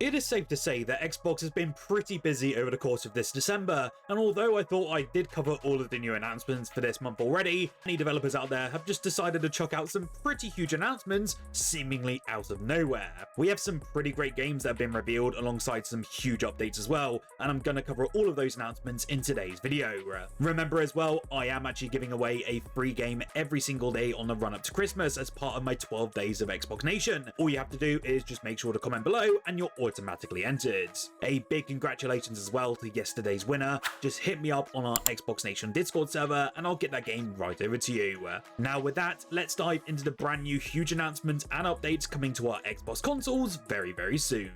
It is safe to say that Xbox has been pretty busy over the course of this December, and although I thought I did cover all of the new announcements for this month already, many developers out there have just decided to chuck out some pretty huge announcements seemingly out of nowhere. We have some pretty great games that have been revealed alongside some huge updates as well, and I'm going to cover all of those announcements in today's video. Remember as well, I am actually giving away a free game every single day on the run up to Christmas as part of my 12 days of Xbox Nation. All you have to do is just make sure to comment below and you're automatically entered. A big congratulations as well to yesterday's winner. Just hit me up on our Xbox Nation Discord server and I'll get that game right over to you. Now with that, let's dive into the brand new huge announcements and updates coming to our Xbox consoles very soon.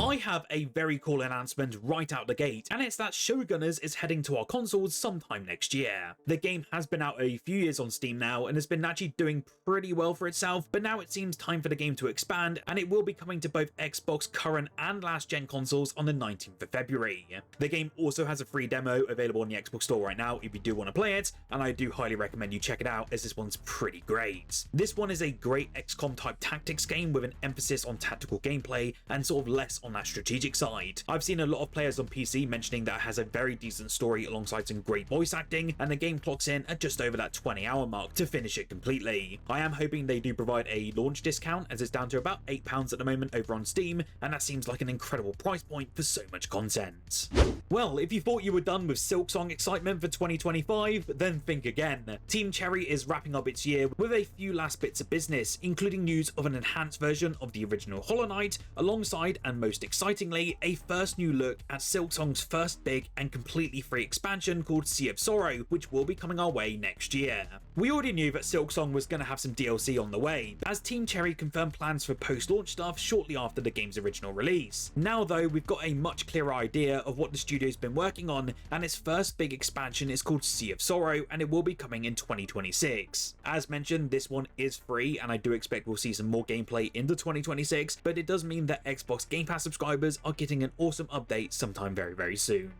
I have a very cool announcement right out the gate, and it's that Showgunners is heading to our consoles sometime next year. The game has been out a few years on Steam now and has been actually doing pretty well for itself, but now it seems time for the game to expand, and it will be coming to both Xbox current and last gen consoles on the 19th of February. The game also has a free demo available on the Xbox store right now if you do want to play it, and I do highly recommend you check it out as this one's pretty great. This one is a great XCOM type tactics game with an emphasis on tactical gameplay and sort of less on that strategic side. I've seen a lot of players on PC mentioning that it has a very decent story alongside some great voice acting, and the game clocks in at just over that 20-hour mark to finish it completely. I am hoping they do provide a launch discount as it's down to about £8 at the moment over on Steam, and that seems like an incredible price point for so much content. Well, if you thought you were done with Silksong excitement for 2025, then think again. Team Cherry is wrapping up its year with a few last bits of business, including news of an enhanced version of the original Hollow Knight, alongside, and most excitingly, a first new look at Silksong's first big and completely free expansion called Sea of Sorrow, which will be coming our way next year. We already knew that Silksong was going to have some DLC on the way, as Team Cherry confirmed plans for post-launch stuff shortly after the game's original release. Now though, we've got a much clearer idea of what the studio's been working on, and its first big expansion is called Sea of Sorrow, and it will be coming in 2026. As mentioned, this one is free, and I do expect we'll see some more gameplay into 2026, but it does mean that Xbox Game Pass subscribers are getting an awesome update sometime very soon.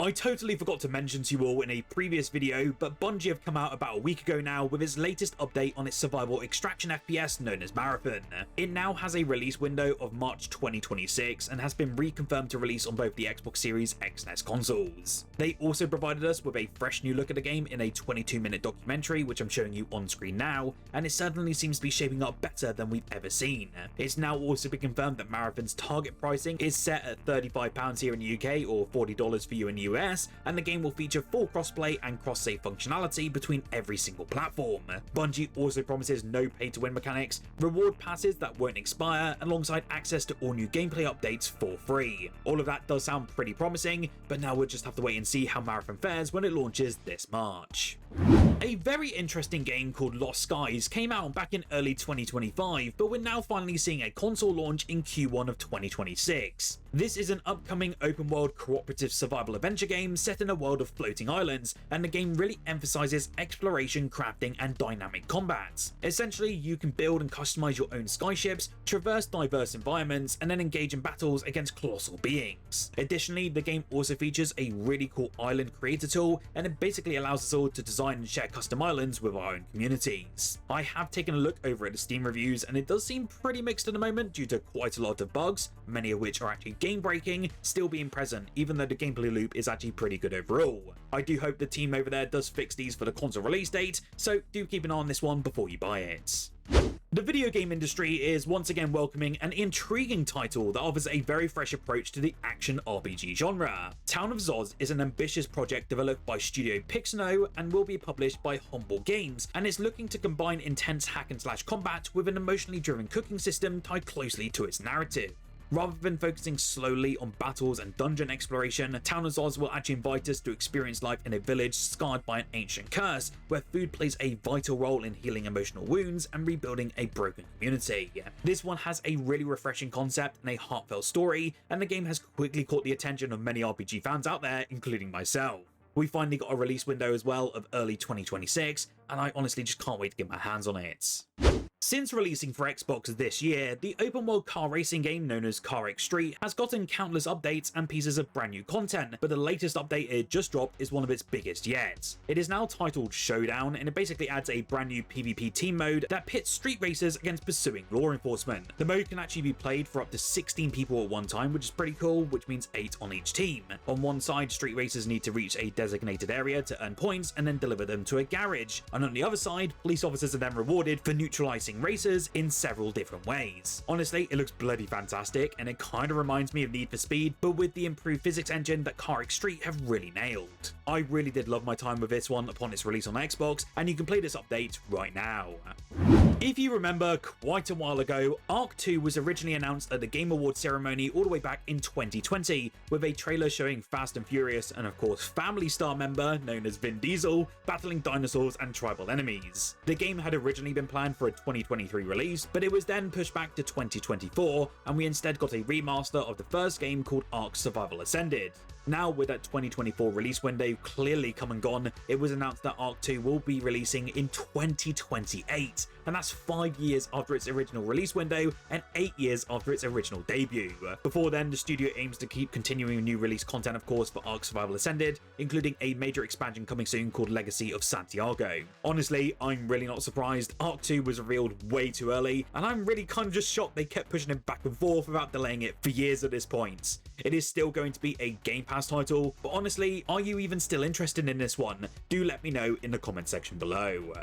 I totally forgot to mention to you all in a previous video, but Bungie have come out about a week ago now with its latest update on its survival extraction FPS known as Marathon. It now has a release window of March 2026 and has been reconfirmed to release on both the Xbox Series X and S consoles. They also provided us with a fresh new look at the game in a 22-minute documentary, which I'm showing you on screen now, and it certainly seems to be shaping up better than we've ever seen. It's now also been confirmed that Marathon's target pricing is set at £35 here in the UK or $40 for you in the US, and the game will feature full crossplay and cross-save functionality between every single platform. Bungie also promises no pay-to-win mechanics, reward passes that won't expire, alongside access to all new gameplay updates for free. All of that does sound pretty promising, but now we'll just have to wait and see how Marathon fares when it launches this March. A very interesting game called Lost Skies came out back in early 2025, but we're now finally seeing a console launch in Q1 of 2026. This is an upcoming open-world cooperative survival adventure game set in a world of floating islands, and the game really emphasizes exploration, crafting, and dynamic combat. Essentially, you can build and customize your own skyships, traverse diverse environments, and then engage in battles against colossal beings. Additionally, the game also features a really cool island creator tool, and it basically allows us all to design and share custom islands with our own communities. I have taken a look over at the Steam reviews, and it does seem pretty mixed at the moment due to quite a lot of bugs, many of which are actually game breaking, still being present, even though the gameplay loop is actually pretty good overall. I do hope the team over there does fix these for the console release date, so do keep an eye on this one before you buy it. The video game industry is once again welcoming an intriguing title that offers a very fresh approach to the action RPG genre. Town of Zoz is an ambitious project developed by Studio Pixano and will be published by Humble Games, and is looking to combine intense hack and slash combat with an emotionally driven cooking system tied closely to its narrative. Rather than focusing slowly on battles and dungeon exploration, Town of Zoz will actually invite us to experience life in a village scarred by an ancient curse, where food plays a vital role in healing emotional wounds and rebuilding a broken community. This one has a really refreshing concept and a heartfelt story, and the game has quickly caught the attention of many RPG fans out there, including myself. We finally got a release window as well of early 2026, and I honestly just can't wait to get my hands on it. Since releasing for Xbox this year, the open world car racing game known as CarX Street has gotten countless updates and pieces of brand new content, but the latest update it just dropped is one of its biggest yet. It is now titled Showdown, and it basically adds a brand new PvP team mode that pits street racers against pursuing law enforcement. The mode can actually be played for up to 16 people at one time, which is pretty cool, which means 8 on each team. On one side, street racers need to reach a designated area to earn points and then deliver them to a garage, and on the other side, police officers are then rewarded for neutralizing racers in several different ways. Honestly, it looks bloody fantastic, and it kind of reminds me of Need for Speed, but with the improved physics engine that CarX Street have really nailed. I really did love my time with this one upon its release on Xbox, and you can play this update right now. If you remember, quite a while ago, ARC 2 was originally announced at the Game Awards ceremony all the way back in 2020, with a trailer showing Fast and Furious and of course Family Star member known as Vin Diesel battling dinosaurs and tribal enemies. The game had originally been planned for a 2023 release, but it was then pushed back to 2024, and we instead got a remaster of the first game called ARC Survival Ascended. Now, with that 2024 release window clearly come and gone, it was announced that ARC 2 will be releasing in 2028, and that's 5 years after its original release window and 8 years after its original debut. Before then, the studio aims to keep continuing new release content, of course, for ARC Survival Ascended, including a major expansion coming soon called Legacy of Santiago. Honestly, I'm really not surprised. ARC 2 was revealed way too early, and I'm really kind of just shocked they kept pushing it back and forth without delaying it for years at this point. It is still going to be a Game Pass title, but honestly, are you even still interested in this one? Do let me know in the comment section below.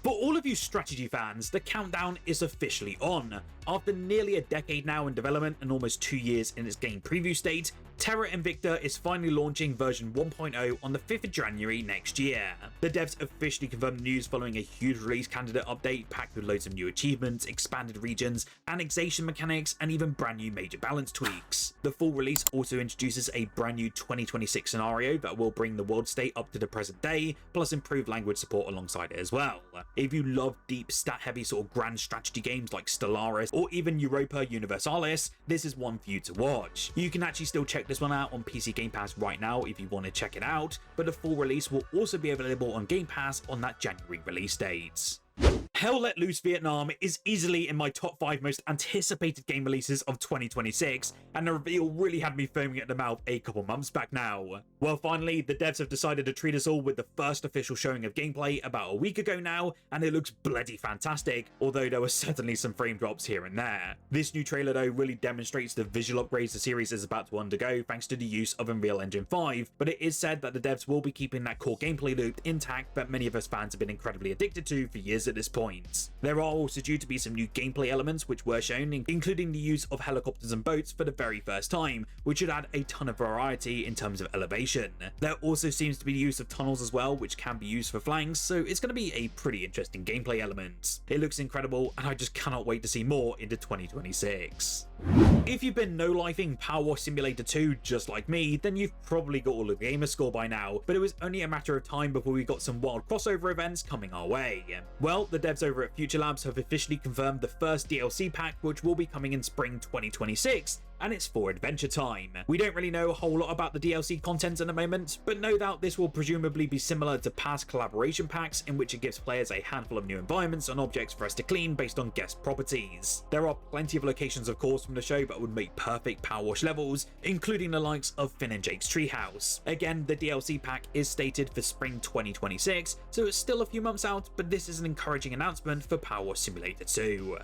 For all of you strategy fans, the countdown is officially on. After nearly a decade now in development and almost 2 years in its game preview state, Terra Invicta is finally launching version 1.0 on the 5th of January next year. The devs officially confirmed the news following a huge release candidate update packed with loads of new achievements, expanded regions, annexation mechanics, and even brand new major balance tweaks. The full release also introduces a brand new 2026 scenario that will bring the world state up to the present day, plus improved language support alongside it as well. If you love deep stat-heavy sort of grand strategy games like Stellaris or even Europa Universalis, this is one for you to watch. You can actually still check this one out on PC Game Pass right now if you want to check it out, but the full release will also be available on Game Pass on that January release date. Hell Let Loose Vietnam is easily in my top 5 most anticipated game releases of 2026, and the reveal really had me foaming at the mouth a couple months back now. Well, finally, the devs have decided to treat us all with the first official showing of gameplay about a week ago now, and it looks bloody fantastic, although there were certainly some frame drops here and there. This new trailer though really demonstrates the visual upgrades the series is about to undergo thanks to the use of Unreal Engine 5, but it is said that the devs will be keeping that core gameplay loop intact that many of us fans have been incredibly addicted to for years at this point. There are also due to be some new gameplay elements which were shown, including the use of helicopters and boats for the very first time, which should add a ton of variety in terms of elevation. There also seems to be the use of tunnels as well, which can be used for flanks, so it's going to be a pretty interesting gameplay element. It looks incredible, and I just cannot wait to see more into 2026. If you've been no-lifing PowerWash Simulator 2 just like me, then you've probably got all of the gamer score by now, but it was only a matter of time before we got some wild crossover events coming our way. Well, the devs over at Future Labs have officially confirmed the first DLC pack, which will be coming in spring 2026, and it's for Adventure Time. We don't really know a whole lot about the DLC content at the moment, but no doubt this will presumably be similar to past collaboration packs, in which it gives players a handful of new environments and objects for us to clean based on guest properties. There are plenty of locations, of course, from the show that would make perfect PowerWash levels, including the likes of Finn and Jake's treehouse. Again, the DLC pack is stated for spring 2026, so it's still a few months out, but this is an encouraging announcement for PowerWash Simulator 2.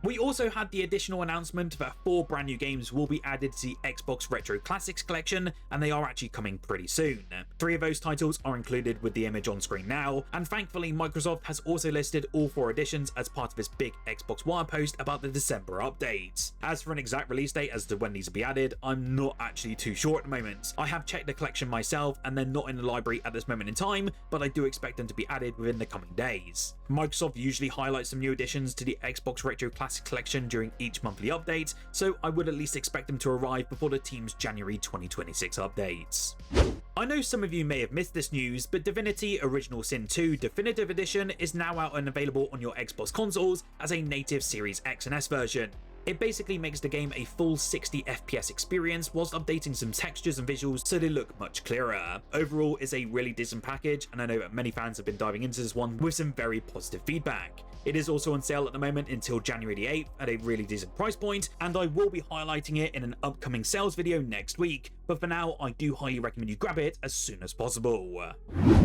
We also had the additional announcement that 4 brand new games will be added to the Xbox Retro Classics collection, and they are actually coming pretty soon. 3 of those titles are included with the image on screen now, and thankfully Microsoft has also listed all 4 editions as part of its big Xbox Wire post about the December update. As for an exact release date as to when these will be added, I'm not actually too sure at the moment. I have checked the collection myself, and they're not in the library at this moment in time, but I do expect them to be added within the coming days. Microsoft usually highlights some new additions to the Xbox Retro Classics collection during each monthly update, so I would at least expect them to arrive before the team's January 2026 updates. I know some of you may have missed this news, but Divinity Original Sin 2 Definitive Edition is now out and available on your Xbox consoles as a native Series X and S version. It basically makes the game a full 60 FPS experience whilst updating some textures and visuals so they look much clearer. Overall, it's a really decent package, and I know that many fans have been diving into this one with some very positive feedback. It is also on sale at the moment until January the 8th at a really decent price point, and I will be highlighting it in an upcoming sales video next week, but for now I do highly recommend you grab it as soon as possible.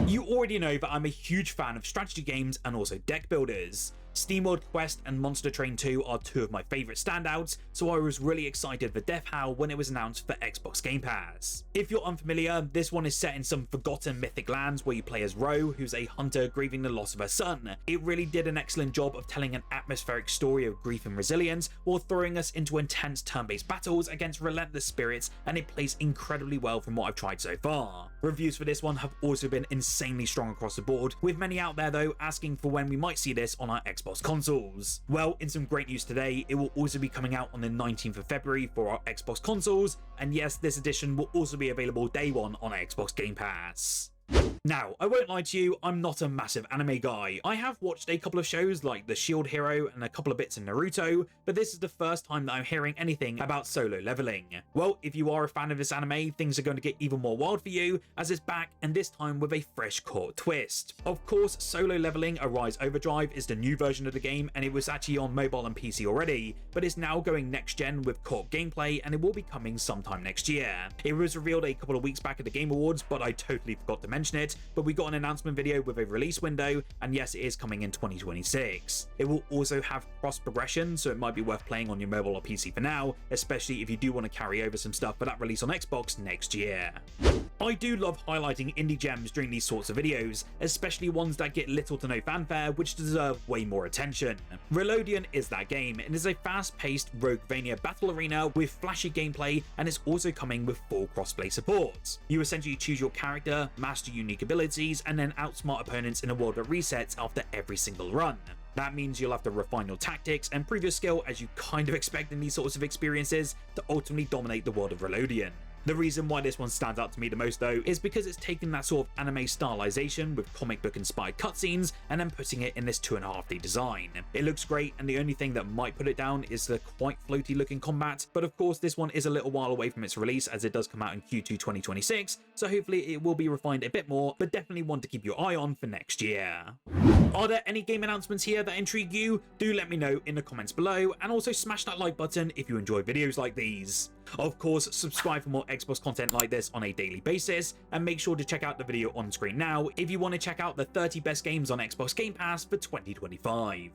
You already know that I'm a huge fan of strategy games and also deck builders. SteamWorld Quest and Monster Train 2 are two of my favourite standouts, so I was really excited for Death Howl when it was announced for Xbox Game Pass. If you're unfamiliar, this one is set in some forgotten mythic lands where you play as Ro, who's a hunter grieving the loss of her son. It really did an excellent job of telling an atmospheric story of grief and resilience while throwing us into intense turn-based battles against relentless spirits, and it plays incredibly well from what I've tried so far. Reviews for this one have also been insanely strong across the board, with many out there though asking for when we might see this on our Xbox consoles. Well, in some great news today, it will also be coming out on the 19th of February for our Xbox consoles, and yes, this edition will also be available day one on Xbox Game Pass. Now, I won't lie to you, I'm not a massive anime guy. I have watched a couple of shows like The Shield Hero and a couple of bits in Naruto, but this is the first time that I'm hearing anything about solo leveling. Well, if you are a fan of this anime, things are going to get even more wild for you, as it's back, and this time with a fresh core twist. Of course, Solo Leveling Arise Overdrive is the new version of the game, and it was actually on mobile and PC already, but it's now going next gen with co-op gameplay, and it will be coming sometime next year. It was revealed a couple of weeks back at the Game Awards, but I totally forgot to mention it, but we got an announcement video with a release window, and yes, it is coming in 2026. It will also have cross progression, so it might be worth playing on your mobile or PC for now, especially if you do want to carry over some stuff for that release on Xbox next year. I do love highlighting indie gems during these sorts of videos, especially ones that get little to no fanfare which deserve way more attention. Reloadian is that game, and is a fast-paced Roguevania battle arena with flashy gameplay, and it's also coming with full crossplay support. You essentially choose your character, master unique abilities, and then outsmart opponents in a world that resets after every single run. That means you'll have to refine your tactics and prove your skill, as you kind of expect in these sorts of experiences, to ultimately dominate the world of Reloadian. The reason why this one stands out to me the most though is because it's taken that sort of anime stylization with comic book inspired cutscenes and then putting it in this 2.5D design. It looks great, and the only thing that might put it down is the quite floaty looking combat, but of course this one is a little while away from its release as it does come out in Q2 2026, so hopefully it will be refined a bit more, but definitely one to keep your eye on for next year. Are there any game announcements here that intrigue you? Do let me know in the comments below, and also smash that like button if you enjoy videos like these. Of course, subscribe for more Xbox content like this on a daily basis, and make sure to check out the video on screen now if you want to check out the 30 best games on Xbox Game Pass for 2025.